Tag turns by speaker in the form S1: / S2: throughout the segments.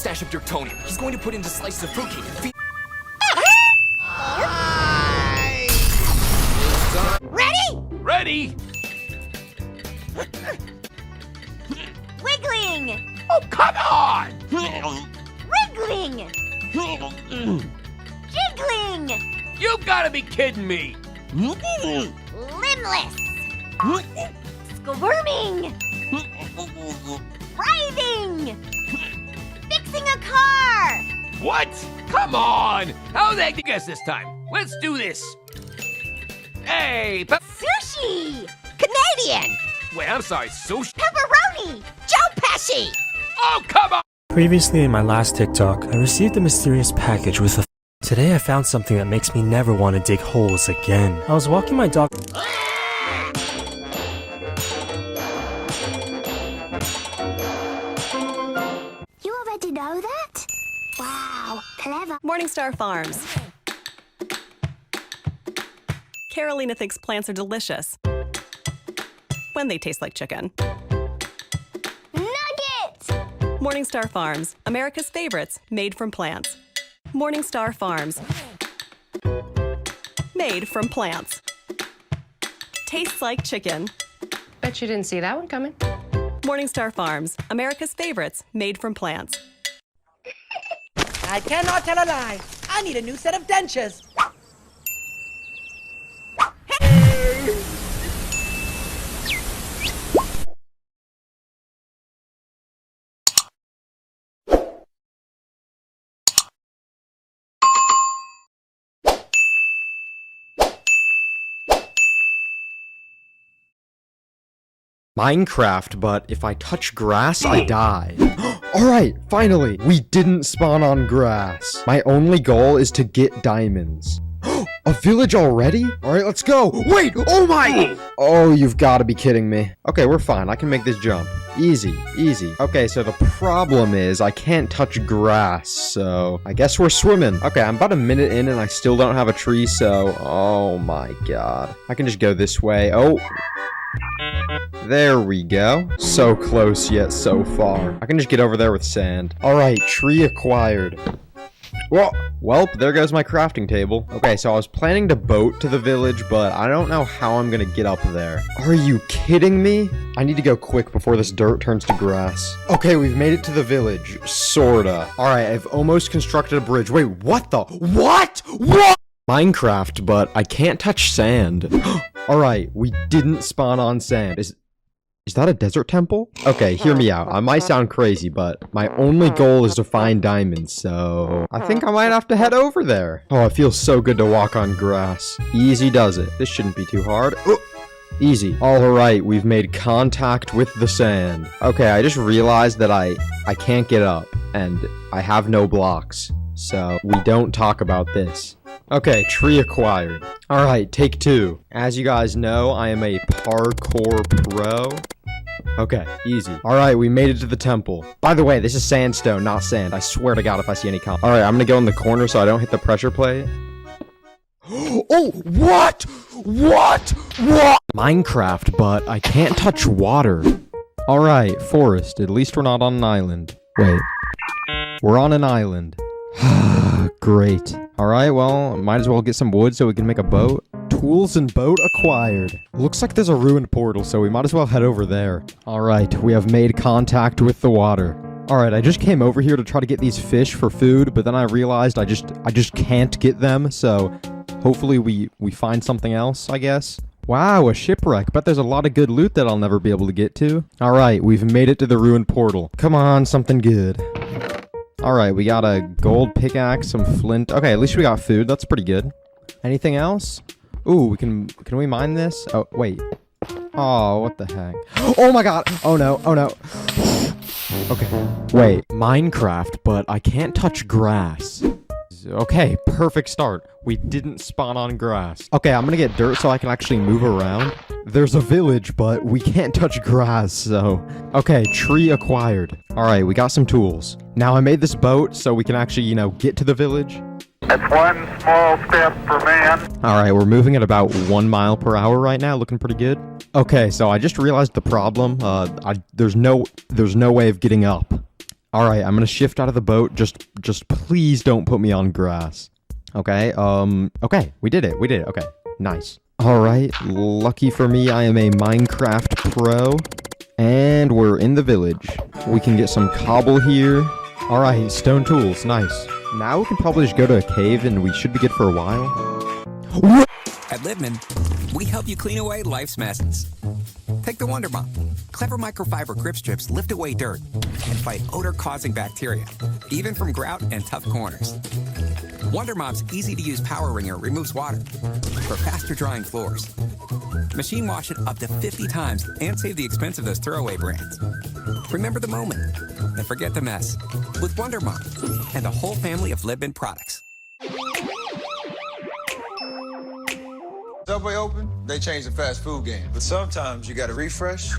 S1: stash of Dirtonium. He's going to put into slices of fruitcake and feed.
S2: Ready?
S1: Ready?
S2: Wiggling!
S1: Oh, come on!
S2: Wriggling! Jiggling!
S1: You've got to be kidding me!
S2: Limbless! Squirming! Writhing! Fixing a car!
S1: What? Come on! How the heck did you guess this time? Let's do this! Hey,
S2: Sushi! Canadian!
S1: Wait, I'm sorry, sushi?
S2: Pepperoni! Joe Pesci!
S1: Oh, come on!
S3: Previously in my last TikTok, I received a mysterious package with a Today I found something that makes me never want to dig holes again. I was walking my dog.
S2: You already know that? Wow, clever.
S4: Morningstar Farms. Carolina thinks plants are delicious when they taste like chicken.
S2: Nuggets!
S4: Morningstar Farms, America's favorites, made from plants. Morningstar Farms, made from plants. Tastes like chicken.
S5: Bet you didn't see that one coming.
S4: Morningstar Farms, America's favorites, made from plants.
S6: I cannot tell a lie. I need a new set of dentures.
S7: Minecraft, but if I touch grass, I die. Alright, finally! We didn't spawn on grass. My only goal is to get diamonds. A village already? Alright, let's go! Wait! Oh my! Oh, you've got to be kidding me. Okay, we're fine. I can make this jump. Easy, easy. Okay, so the problem is I can't touch grass, so I guess we're swimming. Okay, I'm about a minute in and I still don't have a tree, so... Oh my god. I can just go this way. Oh... There we go. So close yet so far. I can just get over there with sand. Alright, tree acquired. Well, there goes my crafting table. Okay, so I was planning to boat to the village, but I don't know how I'm gonna get up there. Are you kidding me? I need to go quick before this dirt turns to grass. Okay, we've made it to the village. Sorta. Alright, I've almost constructed a bridge. Wait, what the? What? What? Minecraft, but I can't touch sand. Alright, we didn't spawn on sand. Is that a desert temple? Okay, hear me out. I might sound crazy, but my only goal is to find diamonds, so... I think I might have to head over there. Oh, it feels so good to walk on grass. Easy does it. This shouldn't be too hard. Easy. Alright, we've made contact with the sand. Okay, I just realized that I can't get up, and I have no blocks. So, we don't talk about this. Okay, tree acquired. Alright, take two. As you guys know, I am a parkour pro. Okay, easy. Alright, we made it to the temple. By the way, this is sandstone, not sand. I swear to God if I see any Alright, I'm gonna go in the corner so I don't hit the pressure plate. Oh, what? What? Minecraft, but I can't touch water. Alright, forest. At least we're not on an island. Wait. We're on an island. Great. Alright, well, might as well get some wood so we can make a boat. Tools and boat acquired. Looks like there's a ruined portal, so we might as well head over there. Alright, we have made contact with the water. Alright, I just came over here to try to get these fish for food, but then I realized I just can't get them, so hopefully we find something else, I guess. Wow, a shipwreck. Bet there's a lot of good loot that I'll never be able to get to. Alright, we've made it to the ruined portal. Come on, something good. Alright, we got a gold pickaxe, some flint. Okay, at least we got food. That's pretty good. Anything else? Ooh, can we mine this? Oh, wait. Oh, what the heck? Oh my god! Oh no, oh no. Okay, wait. Minecraft, but I can't touch grass. Okay, perfect start. We didn't spawn on grass. Okay, I'm gonna get dirt so I can actually move around. There's a village, but we can't touch grass, so... Okay, tree acquired. Alright, we got some tools. Now I made this boat so we can actually, you know, get to the village.
S8: That's one small step for man.
S7: Alright, we're moving at about 1 mile per hour right now, looking pretty good. Okay, so I just realized the problem. There's no way of getting up. All right, I'm gonna shift out of the boat. Just please don't put me on grass. Okay, okay, we did it, okay, nice. All right, lucky for me, I am a Minecraft pro, and we're in the village. We can get some cobble here. All right, stone tools, nice. Now we can probably just go to a cave, and we should be good for a while.
S9: At Libman, we help you clean away life's messes. Take the Wonder Mop. Clever microfiber grip strips lift away dirt and fight odor-causing bacteria, even from grout and tough corners. Wonder Mop's easy-to-use power wringer removes water for faster drying floors. Machine wash it up to 50 times and save the expense of those throwaway brands. Remember the moment and forget the mess with Wonder Mop and a whole family of Libman products.
S10: Subway open, they changed the fast food game. But sometimes you gotta refresh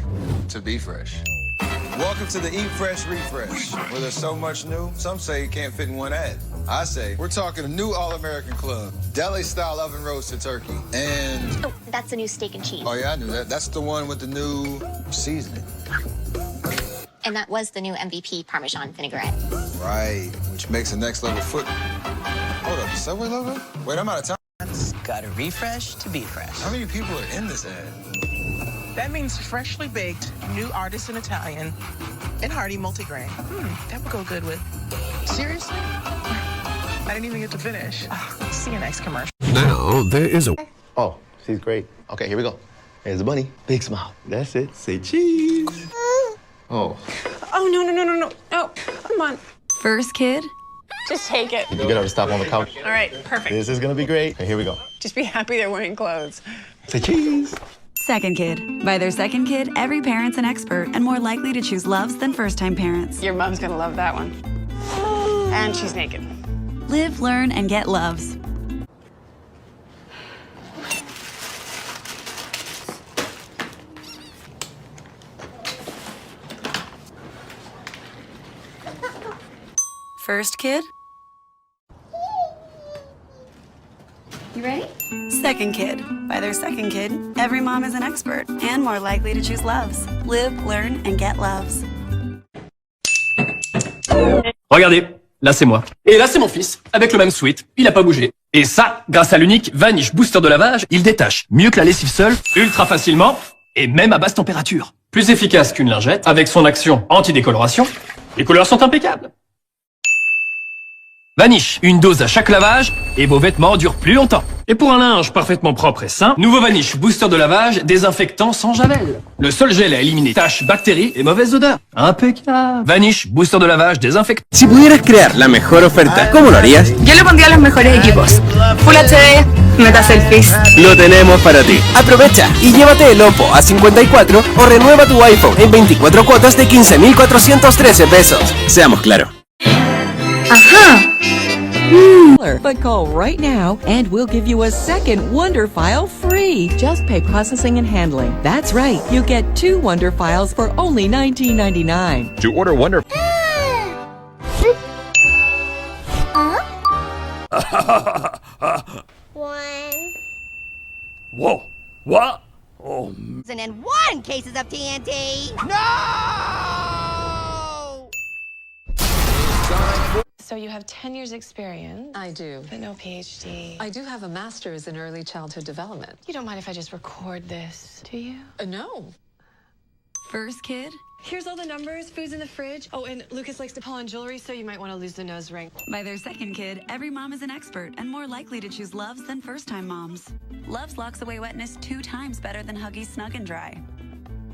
S10: to be fresh. Welcome to the Eat Fresh Refresh, where there's so much new, some say it can't fit in one ad. I say, we're talking a new All-American Club, deli-style oven roasted turkey, and...
S2: Oh, that's a new steak and cheese.
S10: Oh yeah, I knew that. That's the one with the new seasoning.
S2: And that was the new MVP Parmesan vinaigrette.
S10: Right, which makes the next level foot... Hold up, the Subway logo? Wait, I'm out of time.
S6: Gotta refresh to be fresh.
S10: How many people are in this ad?
S6: That means freshly baked, new artisan Italian, and hearty multigrain. That would go good with... Seriously? I didn't even get to finish. Oh, see a nice commercial.
S11: Now, there is a...
S12: Oh, she's great. Okay, here we go. Here's the bunny. Big smile. That's it. Say cheese. Oh.
S5: Oh, no. Oh, come on.
S13: First kid?
S5: Just take it.
S12: You gotta stop on the couch.
S5: All right, perfect.
S12: This is gonna be great. Okay, here we go.
S5: Just be happy they're wearing clothes.
S12: Say cheese.
S13: Second kid. By their second kid, every parent's an expert and more likely to choose Loves than first-time parents.
S5: Your mom's gonna love that one. And she's naked.
S13: Live, learn, and get Loves. First kid? You ready? Second kid. By their second kid, every mom is an expert and more likely to choose Loves. Live, learn, and get Loves.
S1: Regardez, là c'est moi. Et là c'est mon fils, avec le même sweat, il a pas bougé. Et ça, grâce à l'unique Vanish Booster de lavage, il détache mieux que la lessive seule, ultra facilement, et même à basse température. Plus efficace qu'une lingette, avec son action anti-décoloration, les couleurs sont impeccables. Vanish, une dose à chaque lavage, et vos vêtements durent plus longtemps. Et pour un linge parfaitement propre et sain, nouveau Vanish Booster de lavage, désinfectant sans javel. Le seul gel à éliminer taches, bactéries et mauvaises odeurs. Impeccable. Vanish Booster de lavage désinfectant.
S11: Si pudieras crear la mejor oferta, ¿cómo lo harías?
S14: Yo le pondría los mejores equipos. Full HD, meta selfies.
S11: Lo tenemos para ti. Aprovecha y llévate el Oppo A54 o renueva tu iPhone en 24 cuotas de 15,413 pesos. Seamos claros.
S14: Ajá.
S15: But call right now and we'll give you a second Wonder File free. Just pay processing and handling. That's right. You get 2 Wonder Files for only $19.99.
S11: To order Wonder...
S2: One.
S1: Whoa. What? Oh.
S6: And then 1 cases of TNT. No!
S5: So you have 10 years experience.
S16: I do.
S5: But no PhD.
S16: I do have a master's in early childhood development.
S5: You don't mind if I just record this, do you?
S16: No.
S13: First kid?
S5: Here's all the numbers, food's in the fridge. Oh, and Lucas likes to pull on jewelry, so you might want to lose the nose ring.
S13: By their second kid, every mom is an expert and more likely to choose Loves than first-time moms. Loves locks away wetness 2 times better than Huggies Snug and Dry.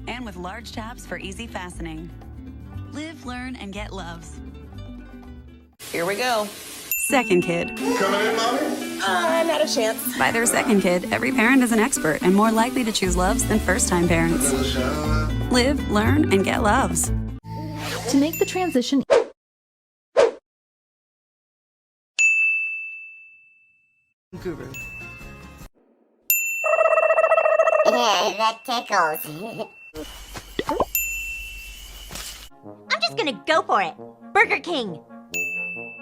S13: And with large tabs for easy fastening. Live, learn, and get Loves.
S6: Here we go.
S13: Second kid.
S10: Coming in, Mommy?
S5: Not a chance.
S13: By their second kid, every parent is an expert and more likely to choose Loves than first-time parents. Live, learn, and get Loves.
S14: To make the transition...
S6: Guru.
S2: That tickles. I'm just gonna go for it. Burger King.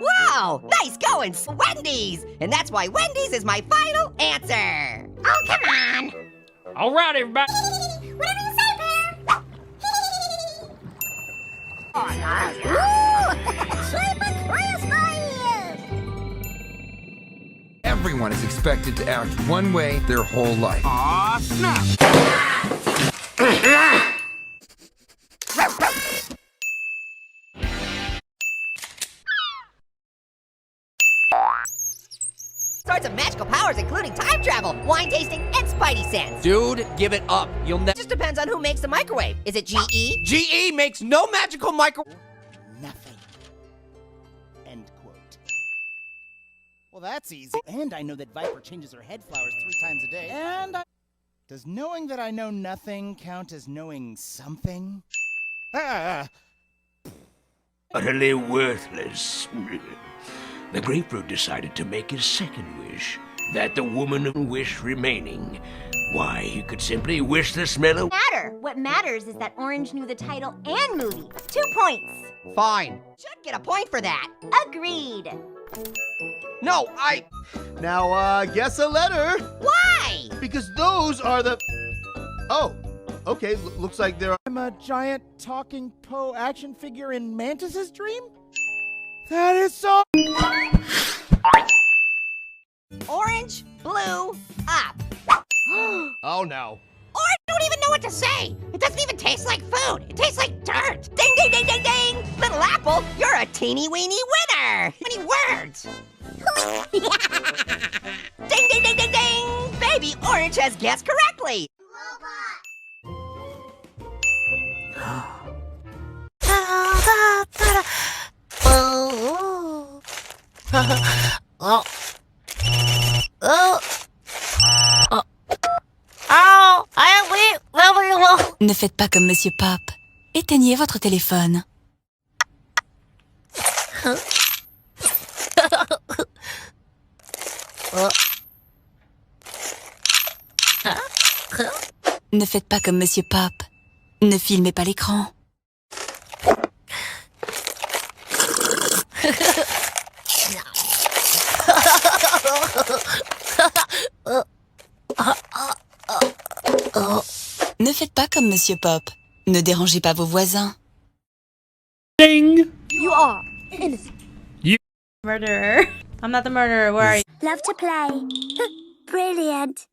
S6: Wow, nice going, Wendy's! And that's why Wendy's is my final answer.
S2: Oh, come on.
S1: All right, everybody.
S2: Whatever you say, Pear.
S6: Ooh,
S9: everyone is expected to act one way their whole life.
S17: Aw, snap!
S18: Sorts of magical powers, including time travel, wine tasting, and Spidey sense.
S11: Dude, give it up. You'll never.
S18: Just depends on who makes the microwave. Is it GE?
S11: GE makes no magical micro.
S17: Nothing. End quote. Well, that's easy. And I know that Viper changes her head flowers 3 times a day. And does knowing that I know nothing count as knowing something?
S19: Utterly worthless. The grapefruit decided to make his second wish, that the woman of wish remaining. Why, he could simply wish the smell of...
S20: What matters is that Orange knew the title and movie. 2 points.
S18: Fine. Should get a point for that.
S20: Agreed.
S11: No,
S12: Now, guess a letter.
S20: Why?
S12: Because those are the... Oh, okay, looks like there are...
S17: I'm a giant talking Poe action figure in Mantis's dream? That is so...
S18: Orange, blue, up.
S12: Oh, no.
S18: Orange don't even know what to say. It doesn't even taste like food. It tastes like dirt. Ding, ding, ding, ding, ding. Little Apple, you're a teeny weeny winner. Many words. Ding, ding, ding, ding, ding. Baby Orange has guessed correctly.
S13: Ne faites pas comme Monsieur Pop. Éteignez votre téléphone. Ne faites pas comme Monsieur Pop. Ne filmez pas l'écran. Ne faites pas comme Monsieur Pop. Ne dérangez pas vos voisins.
S14: Ding!
S2: You are innocent.
S14: Murderer. I'm not the murderer, where are you?
S2: Love to play. Brilliant.